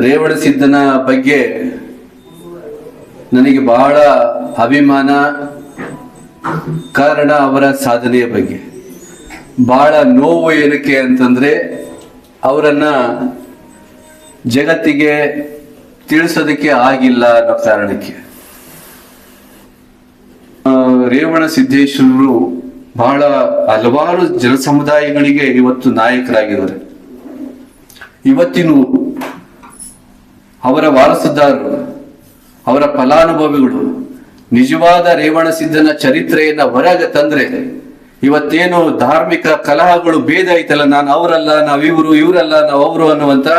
ರೇವಣಸಿದ್ದನ ಬಗ್ಗೆ ನನಗೆ ಬಹಳ ಅಭಿಮಾನ. ಕಾರಣ ಅವರ ಸಾಧನೆಯ ಬಗ್ಗೆ. ಬಹಳ ನೋವು ಏನಕ್ಕೆ ಅಂತಂದ್ರೆ ಅವರನ್ನ ಜಗತ್ತಿಗೆ ತಿಳಿಸೋದಕ್ಕೆ ಆಗಿಲ್ಲ ಅನ್ನೋ ಕಾರಣಕ್ಕೆ. ರೇವಣ ಸಿದ್ದೇಶ್ವರರು ಬಹಳ ಹಲವಾರು ಜನಸಮುದಾಯಗಳಿಗೆ ಇವತ್ತು ನಾಯಕರಾಗಿದ್ದಾರೆ. ಇವತ್ತಿನ ಅವರ ವಾರಸುದಾರರು, ಅವರ ಫಲಾನುಭವಿಗಳು ನಿಜವಾದ ರೇವಣ ಸಿದ್ದನ ಚರಿತ್ರೆಯನ್ನ ಹೊರಗೆ ತಂದ್ರೆ ಇವತ್ತೇನು ಧಾರ್ಮಿಕ ಕಲಹಗಳು ಭೇದ ಐತಲ್ಲ, ನಾನು ಅವರಲ್ಲ, ನಾವಿವರು, ಇವರಲ್ಲ, ನಾವು ಅವರು ಅನ್ನುವಂತ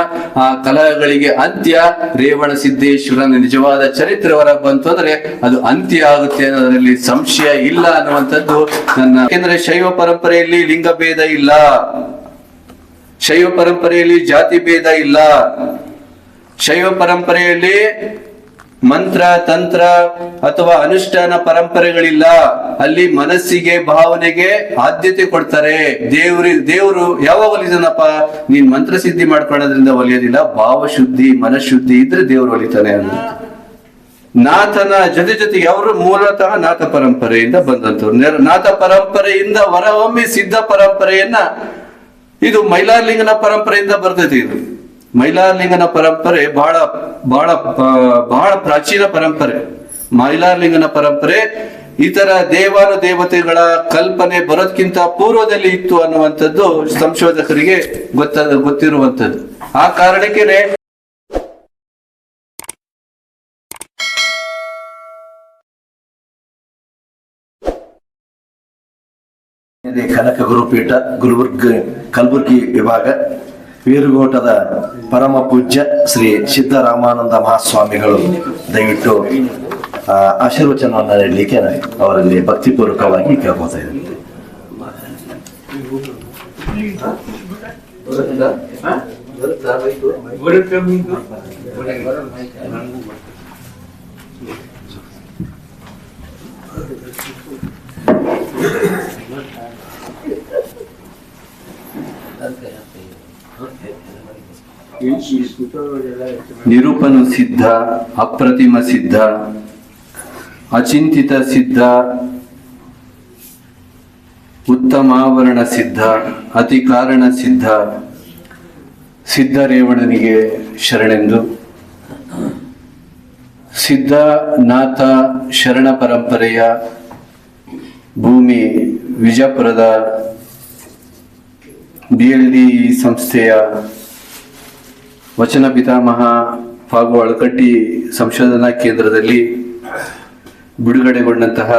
ಆ ಕಲಹಗಳಿಗೆ ಅಂತ್ಯ ರೇವಣ ಸಿದ್ದೇಶ್ವರನ ನಿಜವಾದ ಚರಿತ್ರೆ ಹೊರಗೆ ಬಂತು ಅಂದ್ರೆ ಅದು ಅಂತ್ಯ ಆಗುತ್ತೆ ಅನ್ನೋದ್ರಲ್ಲಿ ಸಂಶಯ ಇಲ್ಲ ಅನ್ನುವಂಥದ್ದು ನನ್ನ. ಯಾಕೆಂದ್ರೆ ಶೈವ ಪರಂಪರೆಯಲ್ಲಿ ಲಿಂಗ ಭೇದ ಇಲ್ಲ, ಶೈವ ಪರಂಪರೆಯಲ್ಲಿ ಜಾತಿ ಭೇದ ಇಲ್ಲ, ಶೈವ ಪರಂಪರೆಯಲ್ಲಿ ಮಂತ್ರ ತಂತ್ರ ಅಥವಾ ಅನುಷ್ಠಾನ ಪರಂಪರೆಗಳಿಲ್ಲ. ಅಲ್ಲಿ ಮನಸ್ಸಿಗೆ, ಭಾವನೆಗೆ ಆದ್ಯತೆ ಕೊಡ್ತಾರೆ. ದೇವರು ಯಾವಾಗ ಒಲಿತಾನಪ್ಪ? ನೀನ್ ಮಂತ್ರ ಸಿದ್ಧಿ ಮಾಡ್ಕೊಳ್ಳೋದ್ರಿಂದ ಒಲಿಯೋದಿಲ್ಲ, ಭಾವಶುದ್ಧಿ ಮನಶುದ್ಧಿ ಇದ್ರೆ ದೇವರು ಒಲಿತಾನೆ ಅಂತ. ನಾಥನ ಜೊತೆಗೆ ಅವರು ಮೂಲತಃ ನಾಥ ಪರಂಪರೆಯಿಂದ ಬಂದಂತವ್ರು. ನಾಥ ಪರಂಪರೆಯಿಂದ ಹೊರಹೊಮ್ಮಿ ಸಿದ್ಧ ಪರಂಪರೆಯನ್ನ, ಇದು ಮೈಲಾರಲಿಂಗನ ಪರಂಪರೆಯಿಂದ ಬರ್ತೈತಿ. ಇದು ಮೈಲಾರಲಿಂಗನ ಪರಂಪರೆ ಬಹಳ ಬಹಳ ಬಹಳ ಪ್ರಾಚೀನ ಪರಂಪರೆ. ಮೈಲಾರಲಿಂಗನ ಪರಂಪರೆ ಇತರ ದೇವಾನು ದೇವತೆಗಳ ಕಲ್ಪನೆ ಬರೋದಕ್ಕಿಂತ ಪೂರ್ವದಲ್ಲಿ ಇತ್ತು ಅನ್ನುವಂಥದ್ದು ಸಂಶೋಧಕರಿಗೆ ಗೊತ್ತಿರುವಂಥದ್ದು. ಆ ಕಾರಣಕ್ಕೇನೆ ಕನಕ ಗುರುಪೀಠ ಕಲಬುರ್ಗಿ ವಿಭಾಗ ವೀರಗೋಟದ ಪರಮ ಪೂಜ್ಯ ಶ್ರೀ ಸಿದ್ದರಾಮಾನಂದ ಮಹಾಸ್ವಾಮಿಗಳು ದಯವಿಟ್ಟು ಆಶೀರ್ವಚನವನ್ನು ನೀಡಲಿಕ್ಕೆ ಅವರಲ್ಲಿ ಭಕ್ತಿಪೂರ್ವಕವಾಗಿ ಕೇಳ್ಕೊತಾ ಇದ್ದಾರೆ. ನಿರೂಪನು ಸಿದ್ಧ, ಅಪ್ರತಿಮ ಸಿದ್ಧ, ಅಚಿಂತಿತ ಸಿದ್ಧ, ಉತ್ತಮಾವರಣ ಸಿದ್ಧ, ಅತಿ ಕಾರಣ ಸಿದ್ಧ, ಸಿದ್ಧ ರೇವಣನಿಗೆ ಶರಣೆಂದು. ಸಿದ್ಧನಾಥ ಶರಣ ಪರಂಪರೆಯ ಭೂಮಿ ವಿಜಯಪುರದ BLD ಸಂಸ್ಥೆಯ ವಚನ ಪಿತಾಮಹ ಹಾಗೂ ಅಳಕಟ್ಟಿ ಸಂಶೋಧನಾ ಕೇಂದ್ರದಲ್ಲಿ ಬಿಡುಗಡೆಗೊಂಡಂತಹ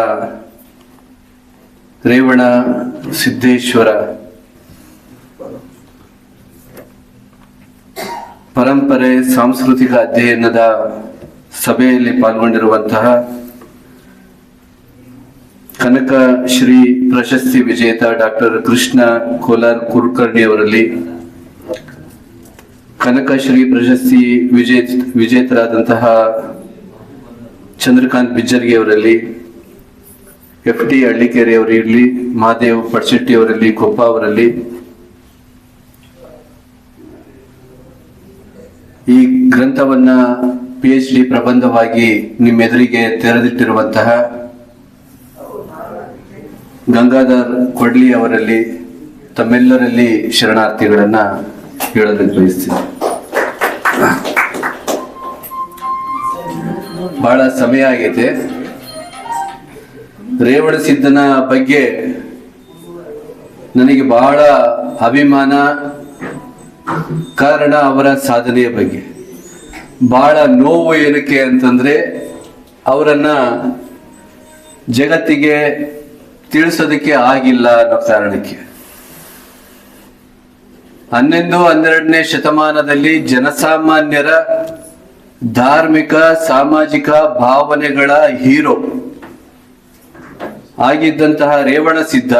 ರೇವಣ ಸಿದ್ದೇಶ್ವರ ಪರಂಪರೆ ಸಾಂಸ್ಕೃತಿಕ ಅಧ್ಯಯನದ ಸಭೆಯಲ್ಲಿ ಪಾಲ್ಗೊಂಡಿರುವಂತಹ ಕನಕ ಶ್ರೀ ಪ್ರಶಸ್ತಿ ವಿಜೇತ ಡಾಕ್ಟರ್ ಕೃಷ್ಣ ಕೋಲಾರ್ ಕುಲಕರ್ಣಿ ಅವರಲ್ಲಿ, ಕನಕ ಶ್ರೀ ಪ್ರಶಸ್ತಿ ವಿಜೇತರಾದಂತಹ ಚಂದ್ರಕಾಂತ್ ಬಿಜ್ಜರ್ಗಿ ಅವರಲ್ಲಿ, FT ಹಳ್ಳಿಕೇರಿ ಅವರಿರಲಿ, ಮಹಾದೇವ್ ಪಡ್ಶೆಟ್ಟಿ ಅವರಲ್ಲಿ, ಕೊಪ್ಪ ಅವರಲ್ಲಿ, ಈ ಗ್ರಂಥವನ್ನ PhD ಪ್ರಬಂಧವಾಗಿ ನಿಮ್ಮೆದುರಿಗೆ ತೆರೆದಿಟ್ಟಿರುವಂತಹ ಗಂಗಾಧರ್ ಕೊಡ್ಲಿ ಅವರಲ್ಲಿ ತಮ್ಮೆಲ್ಲರಲ್ಲಿ ಶರಣಾರ್ಥಿಗಳನ್ನ ಹೇಳಲು ಬಯಸ್ತೀನಿ. ಬಹಳ ಸಮಯ ಆಗೈತೆ. ರೇವಣ ಸಿದ್ದನ ಬಗ್ಗೆ ನನಗೆ ಬಹಳ ಅಭಿಮಾನ. ಕಾರಣ ಅವರ ಸಾಧನೆಯ ಬಗ್ಗೆ. ಬಹಳ ನೋವು ಏನಕ್ಕೆ ಅಂತಂದ್ರೆ ಅವರನ್ನ ಜಗತ್ತಿಗೆ ತಿಳಿಸೋದಕ್ಕೆ ಆಗಿಲ್ಲ ಅನ್ನೋ ಕಾರಣಕ್ಕೆ. 11-12ನೇ ಶತಮಾನದಲ್ಲಿ ಜನಸಾಮಾನ್ಯರ ಧಾರ್ಮಿಕ ಸಾಮಾಜಿಕ ಭಾವನೆಗಳ ಹೀರೋ ಆಗಿದ್ದಂತಹ ರೇವಣ ಸಿದ್ಧ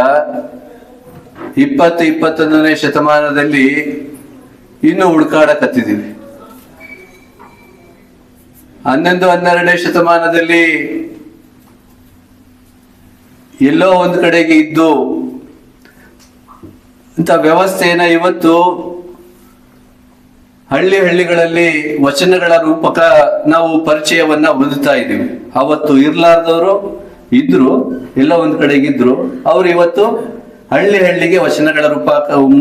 20-21ನೇ ಶತಮಾನದಲ್ಲಿ ಇನ್ನು ಹುಡುಕಾಡಕತ್ತಿದ್ದೀವಿ. 11-12ನೇ ಶತಮಾನದಲ್ಲಿ ಎಲ್ಲೋ ಒಂದು ಕಡೆಗೆ ಇದ್ದು ಅಂತ ವ್ಯವಸ್ಥೆಯನ್ನ ಇವತ್ತು ಹಳ್ಳಿಗಳಲ್ಲಿ ವಚನಗಳ ರೂಪಕ ನಾವು ಪರಿಚಯವನ್ನ ಹೊಂದುತ್ತಾ ಇದ್ದೀವಿ. ಅವತ್ತು ಇರ್ಲಾರ್ದವರು ಇದ್ರು, ಎಲ್ಲ ಒಂದ್ ಕಡೆಗಿದ್ರು, ಅವ್ರು ಇವತ್ತು ಹಳ್ಳಿಗೆ ವಚನಗಳ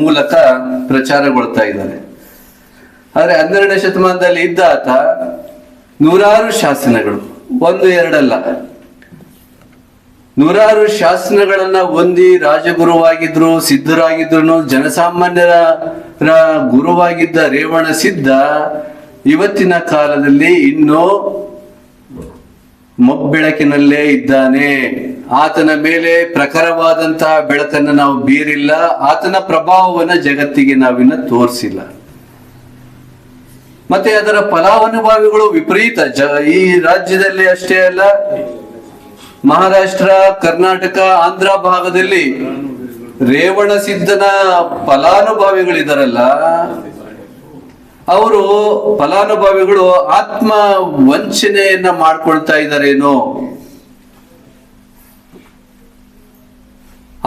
ಮೂಲಕ ಪ್ರಚಾರಗೊಳ್ತಾ ಇದ್ದಾರೆ. ಆದ್ರೆ 12ನೇ ಶತಮಾನದಲ್ಲಿ ಇದ್ದ ಆತ ನೂರಾರು ಶಾಸನಗಳು, ಒಂದು ಎರಡಲ್ಲ, ನೂರಾರು ಶಾಸನಗಳನ್ನ ಹೊಂದಿ ರಾಜಗುರುವಾಗಿದ್ರು, ಸಿದ್ಧರಾಗಿದ್ರು, ಜನಸಾಮಾನ್ಯರ ಗುರುವಾಗಿದ್ದ ರೇವಣ ಸಿದ್ಧ ಇವತ್ತಿನ ಕಾಲದಲ್ಲಿ ಇನ್ನೂ ಮೊಬ್ಬೆಳಕಿನಲ್ಲೇ ಇದ್ದಾನೆ. ಆತನ ಮೇಲೆ ಪ್ರಖರವಾದಂತಹ ಬೆಳಕನ್ನು ನಾವು ಬೀರಿಲ್ಲ, ಆತನ ಪ್ರಭಾವವನ್ನ ಜಗತ್ತಿಗೆ ನಾವಿನ್ನ ತೋರಿಸಿಲ್ಲ. ಮತ್ತೆ ಅದರ ಫಲಾನುಭವಿಗಳು ವಿಪರೀತ. ಈ ರಾಜ್ಯದಲ್ಲಿ ಅಷ್ಟೇ ಅಲ್ಲ, ಮಹಾರಾಷ್ಟ್ರ, ಕರ್ನಾಟಕ, ಆಂಧ್ರ ಭಾಗದಲ್ಲಿ ರೇವಣ ಸಿದ್ಧನ ಫಲಾನುಭವಿಗಳಿದಾರಲ್ಲ, ಅವರು ಫಲಾನುಭವಿಗಳು ಆತ್ಮ ವಂಚನೆಯನ್ನ ಮಾಡ್ಕೊಳ್ತಾ ಇದ್ದಾರೇನೋ,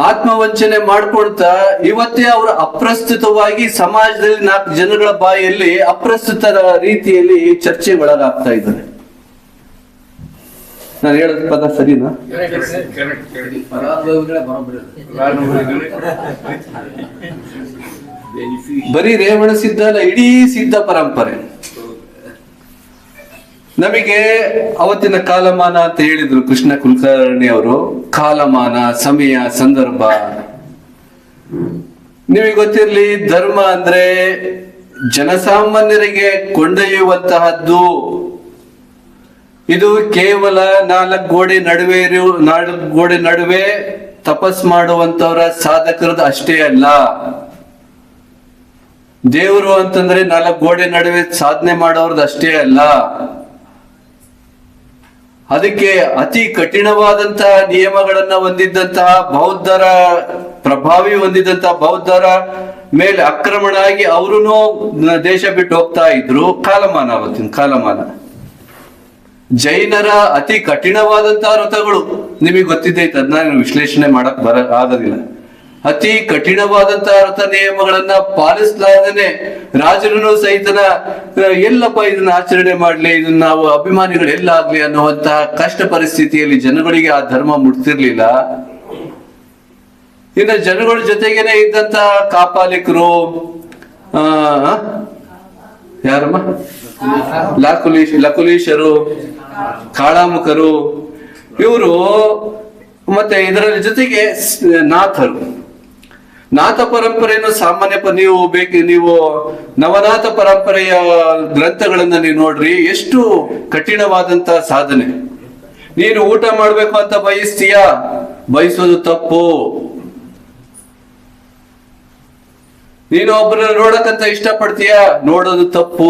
ಆತ್ಮವಂಚನೆ ಮಾಡ್ಕೊಳ್ತಾ ಇವತ್ತೇ ಅವರು ಅಪ್ರಸ್ತುತವಾಗಿ ಸಮಾಜದಲ್ಲಿ 4 ಜನಗಳ ಬಾಯಲ್ಲಿ ಅಪ್ರಸ್ತುತ ರೀತಿಯಲ್ಲಿ ಚರ್ಚೆಗೊಳಗಾಗ್ತಾ ಇದ್ದಾರೆ. ನಾನು ಹೇಳೋದ್ ಪದ ಸರಿನಾ? ಬರೀ ರೇವಣ ಸಿದ್ಧ ಅಲ್ಲ, ಇಡೀ ಸಿದ್ಧ ಪರಂಪರೆ. ನಮಗೆ ಅವತ್ತಿನ ಕಾಲಮಾನ ಅಂತ ಹೇಳಿದ್ರು ಕೃಷ್ಣ ಕುಲಕರ್ಣಿ ಅವರು. ಕಾಲಮಾನ, ಸಮಯ, ಸಂದರ್ಭ ನಿಮಗೆ ಗೊತ್ತಿರ್ಲಿ. ಧರ್ಮ ಅಂದ್ರೆ ಜನಸಾಮಾನ್ಯರಿಗೆ ಕೊಂಡೊಯ್ಯುವಂತಹದ್ದು. ಇದು ಕೇವಲ 4 ಗೋಡೆ ನಡುವೆ ತಪಸ್ ಮಾಡುವಂತವರ ಸಾಧಕರದ್ದು ಅಷ್ಟೇ ಅಲ್ಲ. ದೇವರು ಅಂತಂದ್ರೆ 4 ಗೋಡೆ ನಡುವೆ ಸಾಧನೆ ಮಾಡೋರ್ದು ಅಷ್ಟೇ ಅಲ್ಲ. ಅದಕ್ಕೆ ಅತಿ ಕಠಿಣವಾದಂತಹ ನಿಯಮಗಳನ್ನ ಹೊಂದಿದ್ದಂತಹ ಬೌದ್ಧರ ಪ್ರಭಾವಿ ಹೊಂದಿದಂತಹ ಬೌದ್ಧರ ಮೇಲೆ ಆಕ್ರಮಣ ಆಗಿ ಅವರು ದೇಶ ಬಿಟ್ಟು ಹೋಗ್ತಾ ಇದ್ರು. ಕಾಲಮಾನ, ಅವತ್ತಿನ ಕಾಲಮಾನ. ಜೈನರ ಅತಿ ಕಠಿಣವಾದಂತಹ ವ್ರತಗಳು ನಿಮಗೆ ಗೊತ್ತಿದೆ, ಅದನ್ನ ವಿಶ್ಲೇಷಣೆ ಮಾಡಕ್ ಆಗೋದಿಲ್ಲ. ಅತಿ ಕಠಿಣವಾದಂತಹ ವ್ರತ ನಿಯಮಗಳನ್ನ ಪಾಲಿಸಲಾರದೇನೆ ರಾಜರನ್ನು ಸಹಿತನ ಎಲ್ಲಪ್ಪ ಇದನ್ನ ಆಚರಣೆ ಮಾಡ್ಲಿ, ಇದನ್ನ ನಾವು ಅಭಿಮಾನಿಗಳು ಎಲ್ಲ ಆಗ್ಲಿ ಅನ್ನುವಂತಹ ಕಷ್ಟ ಪರಿಸ್ಥಿತಿಯಲ್ಲಿ ಜನಗಳಿಗೆ ಆ ಧರ್ಮ ಮುಟ್ತಿರ್ಲಿಲ್ಲ. ಇನ್ನು ಜನಗಳ ಜೊತೆಗೇನೆ ಇದ್ದಂತಹ ಕಾಪಾಲಿಕರು, ಯಾರಮ್ಮ, ಲಕುಲೀಶರು, ಕಾಳಾಮುಖರು, ಇವರು, ಮತ್ತೆ ಇದರ ಜೊತೆಗೆ ನಾಥ ಪರಂಪರೆಯನ್ನು ಸಾಮಾನ್ಯ ನೀವು ನವನಾಥ ಪರಂಪರೆಯ ಗ್ರಂಥಗಳನ್ನ ನೀವು ನೋಡ್ರಿ, ಎಷ್ಟು ಕಠಿಣವಾದಂತ ಸಾಧನೆ. ನೀನು ಊಟ ಮಾಡ್ಬೇಕು ಅಂತ ಬಯಸ್ತೀಯಾ, ಬಯಸೋದು ತಪ್ಪು. ನೀನು ಒಬ್ಬರನ್ನ ನೋಡಕ್ಕಂತ ಇಷ್ಟಪಡ್ತೀಯಾ, ನೋಡೋದು ತಪ್ಪು.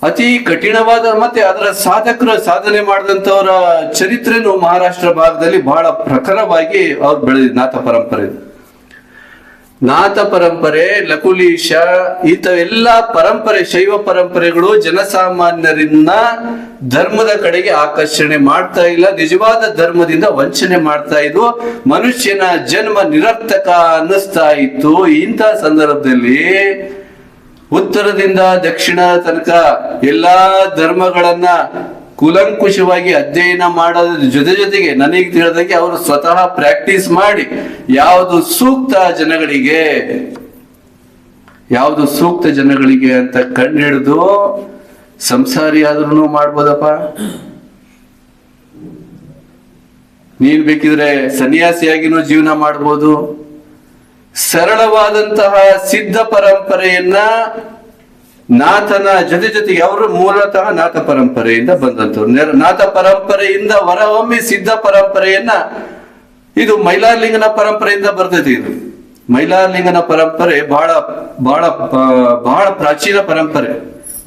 ಅತಿ ಕಠಿಣವಾದ, ಮತ್ತೆ ಅದರ ಸಾಧನೆ ಮಾಡಿದಂತವರ ಚರಿತ್ರೆನು ಮಹಾರಾಷ್ಟ್ರ ಭಾಗದಲ್ಲಿ ಬಹಳ ಪ್ರಖರವಾಗಿ ಅವ್ರು ಬೆಳೆದಿದ್ದು. ನಾಥ ಪರಂಪರೆ, ಲಕುಲೀಶ, ಎಲ್ಲ ಪರಂಪರೆ, ಶೈವ ಪರಂಪರೆಗಳು ಜನಸಾಮಾನ್ಯರನ್ನ ಧರ್ಮದ ಕಡೆಗೆ ಆಕರ್ಷಣೆ ಮಾಡ್ತಾ ಇಲ್ಲ, ನಿಜವಾದ ಧರ್ಮದಿಂದ ವಂಚನೆ ಮಾಡ್ತಾ ಇದ್ವು. ಮನುಷ್ಯನ ಜನ್ಮ ನಿರರ್ಥಕ ಅನ್ನಿಸ್ತಾ ಇತ್ತು. ಇಂಥ ಸಂದರ್ಭದಲ್ಲಿ ಉತ್ತರದಿಂದ ದಕ್ಷಿಣ ತನಕ ಎಲ್ಲಾ ಧರ್ಮಗಳನ್ನ ಕೂಲಂಕುಷವಾಗಿ ಅಧ್ಯಯನ ಮಾಡೋದ್ರ ಜೊತೆಗೆ ನನಗೆ ತಿಳಿದಂಗೆ ಅವರು ಸ್ವತಃ ಪ್ರಾಕ್ಟೀಸ್ ಮಾಡಿ ಯಾವುದು ಸೂಕ್ತ ಜನಗಳಿಗೆ ಅಂತ ಕಂಡುಹಿಡಿದು ಸಂಸಾರಿ ಆದ್ರೂ ಮಾಡ್ಬೋದಪ್ಪ. ನೀನ್ ಬೇಕಿದ್ರೆ ಸನ್ಯಾಸಿಯಾಗಿನೂ ಜೀವನ ಮಾಡ್ಬೋದು. ಸರಳವಾದಂತಹ ಸಿದ್ಧ ಪರಂಪರೆಯನ್ನ ನಾಥನ ಜೊತೆಗೆ ಅವರು ಮೂಲತಃ ನಾಥ ಪರಂಪರೆಯಿಂದ ಬಂದಂತವ್ರು. ನಾಥ ಪರಂಪರೆಯಿಂದ ಹೊರಹೊಮ್ಮಿ ಸಿದ್ಧ ಪರಂಪರೆಯನ್ನ, ಇದು ಮೈಲಾರಲಿಂಗನ ಪರಂಪರೆಯಿಂದ ಬರ್ತೈತಿ. ಇದು ಮೈಲಾರಲಿಂಗನ ಪರಂಪರೆ ಬಹಳ ಬಹಳ ಬಹಳ ಪ್ರಾಚೀನ ಪರಂಪರೆ.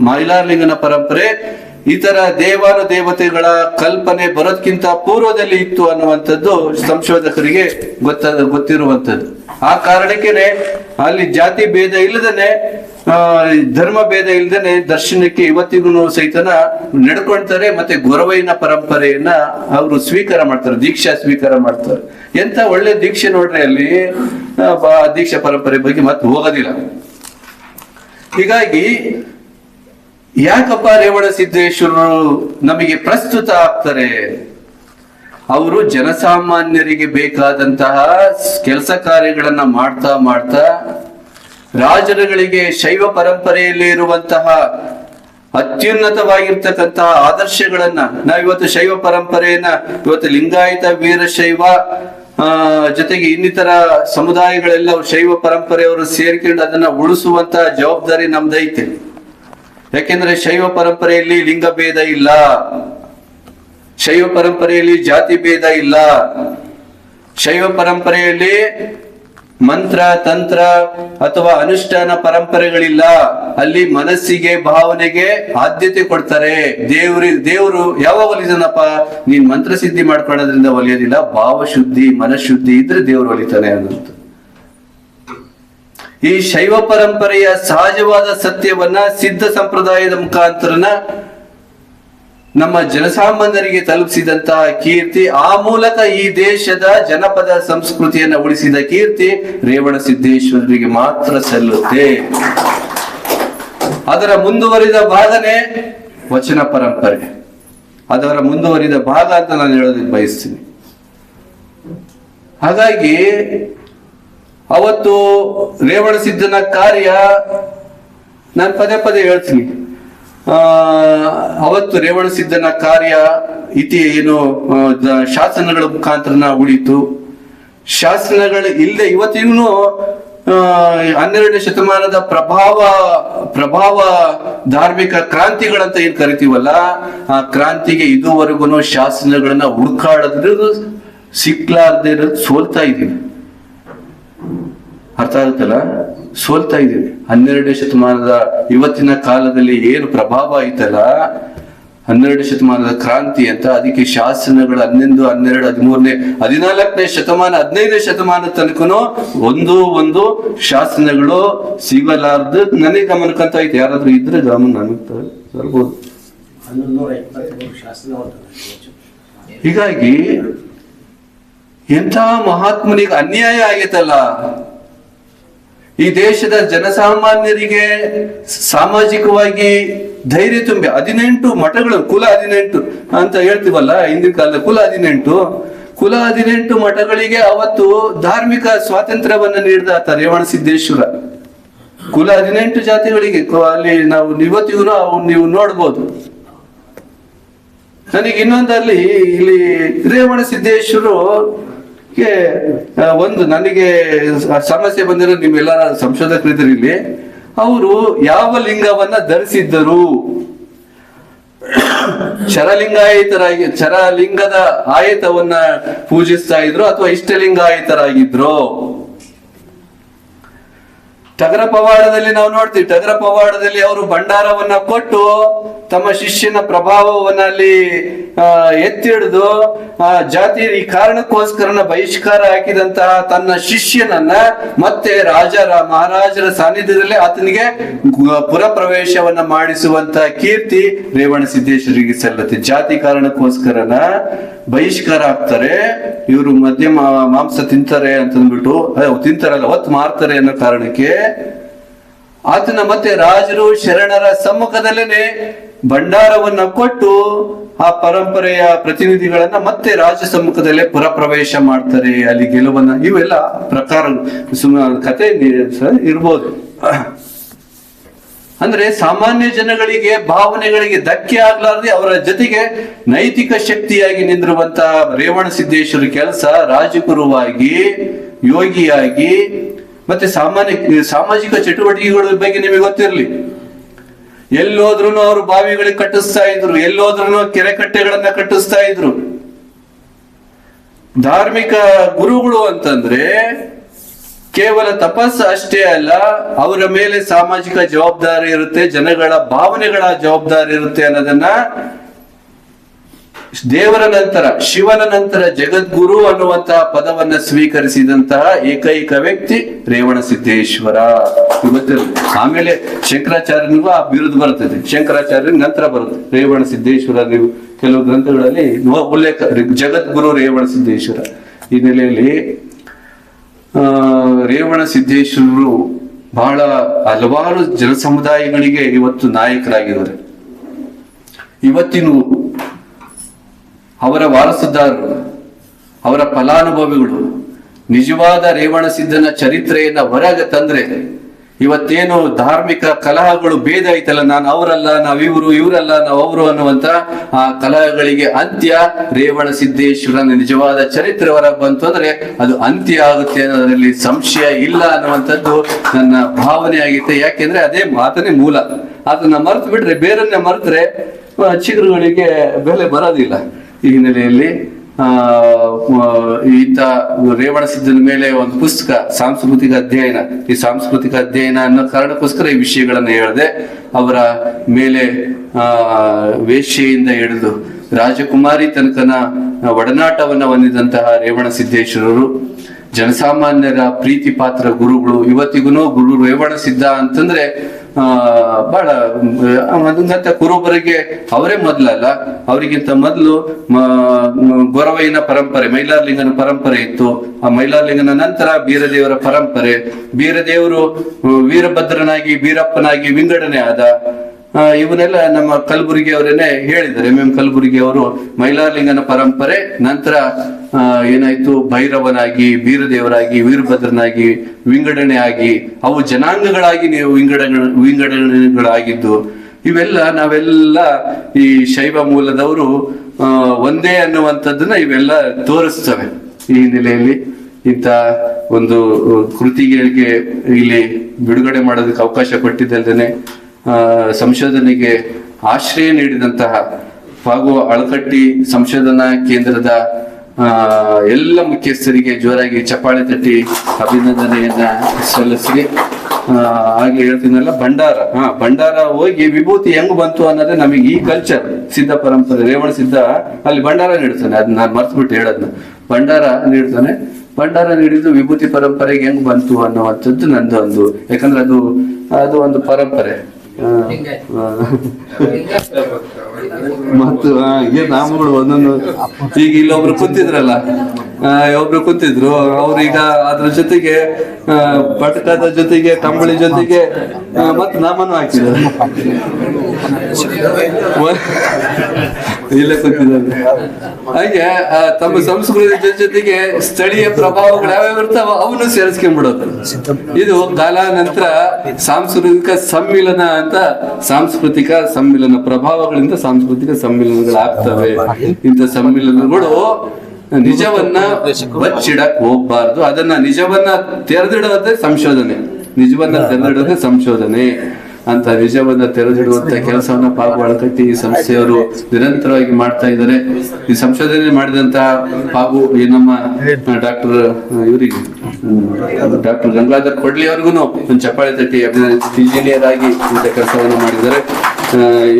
ಮೈಲಾರಲಿಂಗನ ಪರಂಪರೆ ಇತರ ದೇವಾನುದೇವತೆಗಳ ಕಲ್ಪನೆ ಬರೋದಕ್ಕಿಂತ ಪೂರ್ವದಲ್ಲಿ ಇತ್ತು ಅನ್ನುವಂಥದ್ದು ಸಂಶೋಧಕರಿಗೆ ಗೊತ್ತಿರುವಂಥದ್ದು. ಆ ಕಾರಣಕ್ಕೇನೆ ಅಲ್ಲಿ ಜಾತಿ ಭೇದ ಇಲ್ಲದೇನೆ ಧರ್ಮ ಭೇದ ಇಲ್ಲದೇನೆ ದರ್ಶನಕ್ಕೆ ಇವತ್ತಿಗೂ ಸಹಿತನ ನಡ್ಕೊಳ್ತಾರೆ. ಮತ್ತೆ ಗೊರವೈನ ಪರಂಪರೆಯನ್ನ ಅವರು ಸ್ವೀಕಾರ ಮಾಡ್ತಾರೆ, ದೀಕ್ಷಾ ಸ್ವೀಕಾರ ಮಾಡ್ತಾರೆ. ಎಂತ ಒಳ್ಳೆ ದೀಕ್ಷೆ ನೋಡ್ರಿ ಅಲ್ಲಿ. ದೀಕ್ಷಾ ಪರಂಪರೆ ಬಗ್ಗೆ ಮತ್ತೆ ಹೋಗೋದಿಲ್ಲ. ಹೀಗಾಗಿ ಯಾಕಪ್ಪ ರೇವಣ ಸಿದ್ದೇಶ್ವರರು ನಮಗೆ ಪ್ರಸ್ತುತ ಆಗ್ತಾರೆ? ಅವರು ಜನಸಾಮಾನ್ಯರಿಗೆ ಬೇಕಾದಂತಹ ಕೆಲಸ ಕಾರ್ಯಗಳನ್ನ ಮಾಡ್ತಾ ಮಾಡ್ತಾ ರಾಜರುಗಳಿಗೆ ಶೈವ ಪರಂಪರೆಯಲ್ಲಿ ಇರುವಂತಹ ಅತ್ಯುನ್ನತವಾಗಿರ್ತಕ್ಕಂತಹ ಆದರ್ಶಗಳನ್ನ ನಾವಿವತ್ತು ಶೈವ ಪರಂಪರೆಯನ್ನ ಇವತ್ತು ಲಿಂಗಾಯತ ವೀರಶೈವ ಜೊತೆಗೆ ಇನ್ನಿತರ ಸಮುದಾಯಗಳೆಲ್ಲ ಶೈವ ಪರಂಪರೆಯವರು ಸೇರ್ಕೊಂಡು ಅದನ್ನ ಉಳಿಸುವಂತಹ ಜವಾಬ್ದಾರಿ ನಮ್ದೈತೆ. ಯಾಕೆಂದ್ರೆ ಶೈವ ಪರಂಪರೆಯಲ್ಲಿ ಲಿಂಗ ಭೇದ ಇಲ್ಲ, ಶೈವ ಪರಂಪರೆಯಲ್ಲಿ ಜಾತಿ ಭೇದ ಇಲ್ಲ, ಶೈವ ಪರಂಪರೆಯಲ್ಲಿ ಮಂತ್ರ ತಂತ್ರ ಅಥವಾ ಅನುಷ್ಠಾನ ಪರಂಪರೆಗಳಿಲ್ಲ. ಅಲ್ಲಿ ಮನಸ್ಸಿಗೆ ಭಾವನೆಗೆ ಆದ್ಯತೆ ಕೊಡ್ತಾರೆ. ದೇವರು ಯಾವಾಗ ಒಲಿತಾನಪ್ಪ? ನೀನ್ ಮಂತ್ರ ಸಿದ್ಧಿ ಮಾಡ್ಕೊಳ್ಳೋದ್ರಿಂದ ಒಲಿಯೋದಿಲ್ಲ, ಭಾವಶುದ್ಧಿ ಮನಃಶುದ್ಧಿ ಇದ್ರೆ ದೇವರು ಒಲಿತಾನೆ ಅನ್ನೋದು. ಈ ಶೈವ ಪರಂಪರೆಯ ಸಹಜವಾದ ಸತ್ಯವನ್ನ ಸಿದ್ಧ ಸಂಪ್ರದಾಯದ ಮುಖಾಂತರನ ನಮ್ಮ ಜನಸಾಮಾನ್ಯರಿಗೆ ತಲುಪಿಸಿದಂತಹ ಕೀರ್ತಿ, ಆ ಮೂಲಕ ಈ ದೇಶದ ಜನಪದ ಸಂಸ್ಕೃತಿಯನ್ನ ಉಳಿಸಿದ ಕೀರ್ತಿ ರೇವಣ ಸಿದ್ದೇಶ್ವರರಿಗೆ ಮಾತ್ರ ಸಲ್ಲುತ್ತೆ. ಅದರ ಮುಂದುವರಿದ ಭಾಗನೇ ವಚನ ಪರಂಪರೆ. ಅದರ ಮುಂದುವರಿದ ಭಾಗ ಅಂತ ನಾನು ಹೇಳೋದಕ್ಕೆ ಬಯಸ್ತೀನಿ. ಹಾಗಾಗಿ ಅವತ್ತು ರೇವಣ ಸಿದ್ಧನ ಕಾರ್ಯ ನಾನು ಪದೇ ಪದೇ ಹೇಳ್ತೀನಿ. ಅವತ್ತು ರೇವಣ ಸಿದ್ಧನ ಕಾರ್ಯ ಏನು ಶಾಸನಗಳ ಮುಖಾಂತರನ ಉಳಿತು. ಶಾಸನಗಳು ಇಲ್ಲದೆ ಇವತ್ತಿಗೂ 12ನೇ ಶತಮಾನದ ಪ್ರಭಾವ ಧಾರ್ಮಿಕ ಕ್ರಾಂತಿಗಳಂತ ಏನ್ ಕರಿತೀವಲ್ಲ, ಆ ಕ್ರಾಂತಿಗೆ ಇದುವರೆಗೂ ಶಾಸನಗಳನ್ನ ಹುಡುಕಾಡೋದು ಸಿಕ್ಲಾರ್ದೇ ಇರೋದು ಸೋಲ್ತಾ ಇದೀವಿ. ಅರ್ಥ ಆಗುತ್ತಲ್ಲ? ಸೋಲ್ತಾ ಇದೀವಿ. 12ನೇ ಶತಮಾನದ ಇವತ್ತಿನ ಕಾಲದಲ್ಲಿ ಏನು ಪ್ರಭಾವ ಐತಲ್ಲ, 12ನೇ ಶತಮಾನದ ಕ್ರಾಂತಿ ಅಂತ, ಅದಕ್ಕೆ ಶಾಸನಗಳು 11, 12, 13ನೇ 14ನೇ ಶತಮಾನ 15ನೇ ಶತಮಾನ ತನಕನೂ ಒಂದು ಶಾಸನಗಳು ಸಿಗಲಾರ್ದು ನನಗೆ ಗಮನಕ್ಕಂತ ಐತೆ. ಯಾರಾದ್ರೂ ಇದ್ರೆ ಗಮನ ನನಗೆ ಬರ್ಬೋದು. ಹೀಗಾಗಿ ಎಂಥ ಮಹಾತ್ಮನಿಗೆ ಅನ್ಯಾಯ ಆಗೈತಲ್ಲ. ಈ ದೇಶದ ಜನಸಾಮಾನ್ಯರಿಗೆ ಸಾಮಾಜಿಕವಾಗಿ ಧೈರ್ಯ ತುಂಬಿ 18 ಮಠಗಳು, ಕುಲ 18 ಅಂತ ಹೇಳ್ತೀವಲ್ಲ ಹಿಂದಿನ ಕಾಲದ ಕುಲ 18 ಮಠಗಳಿಗೆ ಅವತ್ತು ಧಾರ್ಮಿಕ ಸ್ವಾತಂತ್ರ್ಯವನ್ನ ನೀಡಿದ ರೇವಣ ಸಿದ್ದೇಶ್ವರ. ಕುಲ 18 ಜಾತಿಗಳಿಗೆ ಅಲ್ಲಿ ನಾವು ಇವತ್ತಿಗೂ ನೀವು ನೋಡ್ಬೋದು. ನನಗೆ ಇನ್ನೊಂದಲ್ಲಿ ಇಲ್ಲಿ ರೇವಣ ಸಿದ್ದೇಶ್ವರು ನನಗೆ ಸಮಸ್ಯೆ ಬಂದಿರೋ, ನೀವೆಲ್ಲ ಸಂಶೋಧಕರಿದ್ರಿ ಇಲ್ಲಿ, ಅವರು ಯಾವ ಲಿಂಗವನ್ನ ಧರಿಸಿದ್ದರು? ಚರಲಿಂಗದ ಆಯತವನ್ನ ಪೂಜಿಸ್ತಾ ಇದ್ರು ಅಥವಾ ಇಷ್ಟಲಿಂಗಾಯತರಾಗಿದ್ರು? ಟಗರ ಪವಾಡದಲ್ಲಿ ನಾವು ನೋಡ್ತೀವಿ. ಟಗರ ಪವಾಡದಲ್ಲಿ ಅವರು ಭಂಡಾರವನ್ನ ಕೊಟ್ಟು ತಮ್ಮ ಶಿಷ್ಯನ ಪ್ರಭಾವವನ್ನ ಅಲ್ಲಿ ಎತ್ತಿ ಹಿಡಿದು ಜಾತಿ ಈ ಕಾರಣಕ್ಕೋಸ್ಕರನ ಬಹಿಷ್ಕಾರ ಹಾಕಿದಂತಹ ತನ್ನ ಶಿಷ್ಯನನ್ನ ಮತ್ತೆ ಮಹಾರಾಜರ ಸಾನ್ನಿಧ್ಯದಲ್ಲಿ ಆತನಿಗೆ ಪುರ ಪ್ರವೇಶವನ್ನ ಮಾಡಿಸುವಂತ ಕೀರ್ತಿ ರೇವಣ ಸಿದ್ದೇಶ್ವರಿಗೆ ಸಲ್ಲುತ್ತೆ. ಜಾತಿ ಕಾರಣಕ್ಕೋಸ್ಕರನ ಬಹಿಷ್ಕಾರ ಆಗ್ತಾರೆ. ಇವರು ಮದ್ಯ ಮಾಂಸ ತಿಂತಾರೆ ಅಂತಂದ್ಬಿಟ್ಟು, ತಿಂತಾರಲ್ಲ ಹೊತ್ತು ಮಾರ್ತಾರೆ ಅನ್ನೋ ಕಾರಣಕ್ಕೆ ಆತನ ಮತ್ತೆ ರಾಜರು ಶರಣರ ಸಮ್ಮುಖದಲ್ಲೇನೆ ಭಂಡಾರವನ್ನ ಕೊಟ್ಟು ಆ ಪರಂಪರೆಯ ಪ್ರತಿನಿಧಿಗಳನ್ನ ಮತ್ತೆ ರಾಜ ಸಮ್ಮುಖದಲ್ಲೇ ಪುರಪ್ರವೇಶ ಮಾಡ್ತಾರೆ. ಅಲ್ಲಿ ಗೆಲುವನ್ನ, ಇವೆಲ್ಲ ಪ್ರಕಾರ ಕತೆ ಇರ್ಬೋದು. ಅಂದ್ರೆ ಸಾಮಾನ್ಯ ಜನಗಳಿಗೆ ಭಾವನೆಗಳಿಗೆ ಧಕ್ಕೆ ಆಗ್ಲಾರ್ದೆ ಅವರ ಜೊತೆಗೆ ನೈತಿಕ ಶಕ್ತಿಯಾಗಿ ನಿಂದಿರುವಂತ ರೇವಣ ಸಿದ್ದೇಶ್ವರ ಕೆಲಸ ರಾಜಗುರುವಾಗಿ, ಯೋಗಿಯಾಗಿ, ಮತ್ತೆ ಸಾಮಾಜಿಕ ಚಟುವಟಿಕೆಗಳ ಬಗ್ಗೆ ನಿಮಗೆ ಗೊತ್ತಿರಲಿ. ಎಲ್ಲೋದ್ರೂ ಅವರು ಬಾವಿಗಳಿಗೆ ಕಟ್ಟಿಸ್ತಾ ಇದ್ರು, ಎಲ್ಲೋದ್ರೂ ಕೆರೆ ಕಟ್ಟೆಗಳನ್ನ ಕಟ್ಟಿಸ್ತಾ ಇದ್ರು. ಧಾರ್ಮಿಕ ಗುರುಗಳು ಅಂತಂದ್ರೆ ಕೇವಲ ತಪಸ್ಸು ಅಷ್ಟೇ ಅಲ್ಲ, ಅವರ ಮೇಲೆ ಸಾಮಾಜಿಕ ಜವಾಬ್ದಾರಿ ಇರುತ್ತೆ, ಜನಗಳ ಭಾವನೆಗಳ ಜವಾಬ್ದಾರಿ ಇರುತ್ತೆ ಅನ್ನೋದನ್ನ ದೇವರ ನಂತರ, ಶಿವನ ನಂತರ ಜಗದ್ಗುರು ಅನ್ನುವಂತಹ ಪದವನ್ನ ಸ್ವೀಕರಿಸಿದಂತಹ ಏಕೈಕ ವ್ಯಕ್ತಿ ರೇವಣ ಸಿದ್ದೇಶ್ವರ. ಇವತ್ತು ಆಮೇಲೆ ಶಂಕರಾಚಾರ್ಯನಿಗೂ ಆ ಬಿರುದು ಬರ್ತದೆ, ಶಂಕರಾಚಾರ್ಯನ ನಂತರ ಬರುತ್ತೆ ರೇವಣ ಸಿದ್ದೇಶ್ವರ. ನೀವು ಕೆಲವು ಗ್ರಂಥಗಳಲ್ಲಿ ಉಲ್ಲೇಖ ಜಗದ್ಗುರು ರೇವಣ ಸಿದ್ದೇಶ್ವರ. ಈ ನೆಲೆಯಲ್ಲಿ ರೇವಣ ಸಿದ್ದೇಶ್ವರರು ಬಹಳ ಹಲವಾರು ಜನ ಸಮುದಾಯಗಳಿಗೆ ಇವತ್ತು ನಾಯಕರಾಗಿದ್ದಾರೆ. ಇವತ್ತಿನ ಅವರ ವಾರಸುದಾರರು, ಅವರ ಫಲಾನುಭವಿಗಳು ನಿಜವಾದ ರೇವಣ ಸಿದ್ಧನ ಚರಿತ್ರೆಯನ್ನ ಹೊರಗೆ ತಂದ್ರೆ ಇವತ್ತೇನು ಧಾರ್ಮಿಕ ಕಲಹಗಳು ಭೇದ ಐತಲ್ಲ, ನಾನು ಅವರಲ್ಲ, ನಾವಿವರು, ಇವರಲ್ಲ, ನಾವು ಅವರು ಅನ್ನುವಂತ ಆ ಕಲಹಗಳಿಗೆ ಅಂತ್ಯ ರೇವಣ ಸಿದ್ದೇಶ್ವರನ ನಿಜವಾದ ಚರಿತ್ರೆ ಹೊರಗೆ ಬಂತು ಅಂದ್ರೆ ಅದು ಅಂತ್ಯ ಆಗುತ್ತೆ ಅನ್ನೋದ್ರಲ್ಲಿ ಸಂಶಯ ಇಲ್ಲ ಅನ್ನುವಂಥದ್ದು ನನ್ನ ಭಾವನೆ ಆಗಿತ್ತೆ. ಯಾಕೆಂದ್ರೆ ಅದೇ ಮಾತನೇ ಮೂಲ. ಅದನ್ನ ಮರೆತು ಬಿಟ್ರೆ, ಬೇರನ್ನೇ ಮರೆತ್ರೆ ಚಿಗುರುಗಳಿಗೆ ಬೆಲೆ ಬರೋದಿಲ್ಲ. ಈ ಹಿನ್ನೆಲೆಯಲ್ಲಿ ಈತ ರೇವಣ ಸಿದ್ಧನ ಮೇಲೆ ಒಂದು ಪುಸ್ತಕ, ಸಾಂಸ್ಕೃತಿಕ ಅಧ್ಯಯನ. ಈ ಸಾಂಸ್ಕೃತಿಕ ಅಧ್ಯಯನ ಅನ್ನೋ ಕಾರಣಕ್ಕೋಸ್ಕರ ಈ ವಿಷಯಗಳನ್ನ ಹೇಳಿದೆ. ಅವರ ಮೇಲೆ ವೇಶ್ಯೆಯಿಂದ ಹಿಡಿದು ರಾಜಕುಮಾರಿ ತನಕನ ಒಡನಾಟವನ್ನ ಹೊಂದಿದಂತಹ ರೇವಣ ಸಿದ್ದೇಶ್ವರರು ಜನಸಾಮಾನ್ಯರ ಪ್ರೀತಿ ಪಾತ್ರ ಗುರುಗಳು. ಇವತ್ತಿಗೂ ಗುರು ರೇವಣ ಸಿದ್ಧ ಅಂತಂದ್ರೆ ಬಹಳ ಅದಂತ ಕುರುಬರಿಗೆ ಅವರೇ ಮೊದಲಲ್ಲ, ಅವರಿಗಿಂತ ಮೊದಲು ಗೊರವಯ್ಯನ ಪರಂಪರೆ, ಮೈಲಾರಲಿಂಗನ ಪರಂಪರೆ ಇತ್ತು. ಆ ಮೈಲಾರಲಿಂಗನ ನಂತರ ಬೀರದೇವರ ಪರಂಪರೆ. ಬೀರದೇವರು ವೀರಭದ್ರನಾಗಿ, ಬೀರಪ್ಪನಾಗಿ ವಿಂಗಡಣೆ ಆದ. ಇವನ್ನೆಲ್ಲ ನಮ್ಮ ಕಲಬುರಗಿ ಅವರೇನೆ ಹೇಳಿದ್ದಾರೆ. ಎಂ ಕಲಬುರಗಿ ಅವರು ಮೈಲಾರಲಿಂಗನ ಪರಂಪರೆ ನಂತರ ಏನಾಯ್ತು, ಭೈರವನಾಗಿ, ಬೀರದೇವರಾಗಿ, ವೀರಭದ್ರನಾಗಿ ವಿಂಗಡಣೆ ಆಗಿ ಅವು ಜನಾಂಗಗಳಾಗಿ ನೀವು ವಿಂಗಡಣೆಗಳಾಗಿದ್ದು. ಇವೆಲ್ಲ ನಾವೆಲ್ಲ ಈ ಶೈವ ಮೂಲದವರು ಒಂದೇ ಅನ್ನುವಂಥದ್ದನ್ನ ಇವೆಲ್ಲ ತೋರಿಸ್ತವೆ. ಈ ಹಿನ್ನೆಲೆಯಲ್ಲಿ ಇಂಥ ಒಂದು ಕೃತಿಗಳಿಗೆ ಇಲ್ಲಿ ಬಿಡುಗಡೆ ಮಾಡೋದಕ್ಕೆ ಅವಕಾಶ ಕೊಟ್ಟಿದ್ದಲ್ದೇನೆ ಸಂಶೋಧನೆಗೆ ಆಶ್ರಯ ನೀಡಿದಂತಹ ಹಾಗೂ ಅಳಕಟ್ಟಿ ಸಂಶೋಧನಾ ಕೇಂದ್ರದ ಎಲ್ಲ ಮುಖ್ಯಸ್ಥರಿಗೆ ಜೋರಾಗಿ ಚಪ್ಪಾಳೆ ತಟ್ಟಿ ಅಭಿನಂದನೆಯನ್ನ ಸಲ್ಲಿಸಿ ಹಾಗೆ ಹೇಳ್ತೀನಲ್ಲ, ಭಂಡಾರ ಹೋಗಿ ವಿಭೂತಿ ಹೆಂಗ್ ಬಂತು ಅನ್ನೋದೇ ನಮಗೆ ಈ ಕಲ್ಚರ್. ಸಿದ್ಧ ಪರಂಪರೆ ರೇವಣ ಸಿದ್ಧ ಅಲ್ಲಿ ಭಂಡಾರ ನೀಡ್ತಾನೆ, ಅದನ್ನ ನಾನು ಮರ್ತು ಬಿಟ್ಟು ಹೇಳೋದ್ನ. ಭಂಡಾರ ನೀಡಿದ್ದು ವಿಭೂತಿ ಪರಂಪರೆಗೆ ಹೆಂಗ್ ಬಂತು ಅನ್ನುವಂಥದ್ದು ನಂದು ಒಂದು, ಯಾಕಂದ್ರೆ ಅದು ಒಂದು ಪರಂಪರೆ. ಮತ್ತು ನಾಮಗಳು ಒಂದೊಂದು. ಈಗ ಇಲ್ಲೊಬ್ರು ಕೂತಿದ್ರು, ಅವ್ರೀಗ ಅದ್ರ ಜೊತೆಗೆ ಪಟಕದ ಜೊತೆಗೆ ಕಂಬಳಿ ಜೊತೆಗೆ ಮತ್ತೆ ನಾಮನು ಹಾಕಿದ್ದಾರೆ. ಇಲ್ಲೇ ಕೂತಿದ್ದಾರೆ. ಹಾಗೆ ತಮ್ಮ ಸಂಸ್ಕೃತಿ ಜೊತೆಗೆ ಸ್ಥಳೀಯ ಪ್ರಭಾವಗಳು ಯಾವ್ಯಾವ ಇರ್ತಾವ ಅವನು ಸೇರಿಸ್ಕೊಂಡ್ಬಿಡೋದು. ಇದು ಕಾಲಾನಂತರ ಸಾಂಸ್ಕೃತಿಕ ಸಮ್ಮಿಲನ ಅಂತ, ಸಾಂಸ್ಕೃತಿಕ ಸಮ್ಮಿಲನ ಪ್ರಭಾವಗಳಿಂದ ಸಾಂಸ್ಕೃತಿಕ ಸಮ್ಮಿಲನಗಳಾಗ್ತವೆ. ಇಂಥ ಸಮ್ಮಿಲನಗಳು ನಿಜವನ್ನ ಬಚ್ಚಿಡಕ್ ಹೋಗ್ಬಾರ್ದು. ಅದನ್ನ ನಿಜವನ್ನ ತೆರೆದಿಡೋದೇ ಸಂಶೋಧನೆ ಅಂತ ನಿಜವನ್ನ ತೆರೆದಿಡುವಂತ ಕೆಲಸವನ್ನ ಪಾಗು ಅಳಕಟ್ಟಿ ಈ ಸಂಸ್ಥೆಯವರು ನಿರಂತರವಾಗಿ ಮಾಡ್ತಾ ಇದ್ದಾರೆ. ಈ ಸಂಶೋಧನೆ ಮಾಡಿದಂತಹ ಪಾಗು ಈ ನಮ್ಮ ಡಾಕ್ಟರ್ ಗಂಗಾಧರ್ ಕೊಡ್ಲಿ ಅವ್ರಿಗೂ ಒಂದು ಚಪ್ಪಾಳೆ ತಟ್ಟಿ ಇಂಜಿನಿಯರ್ ಆಗಿ ಇಂಥ ಕೆಲಸವನ್ನ ಮಾಡಿದ್ದಾರೆ.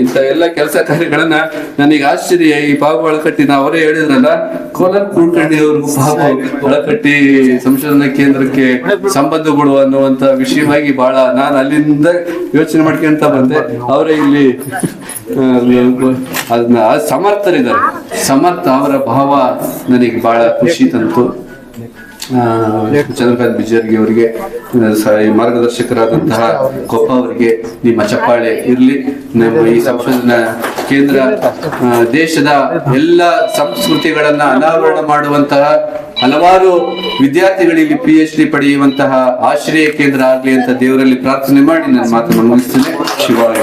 ಇಂಥ ಎಲ್ಲ ಕೆಲಸ ಕಾರ್ಯಗಳನ್ನ ನನಗೆ ಆಶ್ಚರ್ಯ. ಈ ಪಾಗು ಅಳಕಟ್ಟಿ ಅವರೇ ಹೇಳಿದ್ರಲ್ಲ, ಕೋಲಾರ ಕುಲಕರ್ಣಿ ಅವ್ರಿಗೂ ಪಾಗು ಅಳಕಟ್ಟಿ ಸಂಶೋಧನಾ ಕೇಂದ್ರಕ್ಕೆ ಸಂಬಂಧಗಳು ಅನ್ನುವಂತ ವಿಷಯವಾಗಿ ಬಹಳ ನಾನು ಅಲ್ಲಿಂದ ಯೋಚನೆ ಮಾಡ್ಕೊಂತ ಬಂದೆ. ಅವರೇ ಇಲ್ಲಿ ಅದನ್ನ ಸಮರ್ಥರಿದ್ದಾರೆ. ಅವರ ಭಾವ ನನಗೆ ಬಹಳ ಖುಷಿ ತಂತು. ಚಂದ್ರಕಾಂತ್ ಬಿಜರ್ಗಿ ಅವರಿಗೆ, ಮಾರ್ಗದರ್ಶಕರಾದಂತಹ ಕೊಪ್ಪ ಅವರಿಗೆ ನಿಮ್ಮ ಚಪ್ಪಾಳೆ ಇರ್ಲಿ. ನಮ್ಮ ಈ ಸಂಶೋಧನಾ ಕೇಂದ್ರ ದೇಶದ ಎಲ್ಲ ಸಂಸ್ಕೃತಿಗಳನ್ನ ಅನಾವರಣ ಮಾಡುವಂತಹ ಹಲವಾರು ವಿದ್ಯಾರ್ಥಿಗಳಿಗೆ PhD ಪಡೆಯುವಂತಹ ಆಶ್ರಯ ಕೇಂದ್ರ ಆಗ್ಲಿ ಅಂತ ದೇವರಲ್ಲಿ ಪ್ರಾರ್ಥನೆ ಮಾಡಿ ನನ್ನ ಮಾತನ್ನು ಮುಗಿಸ್ತೇನೆ. ಶಿವಾಯ.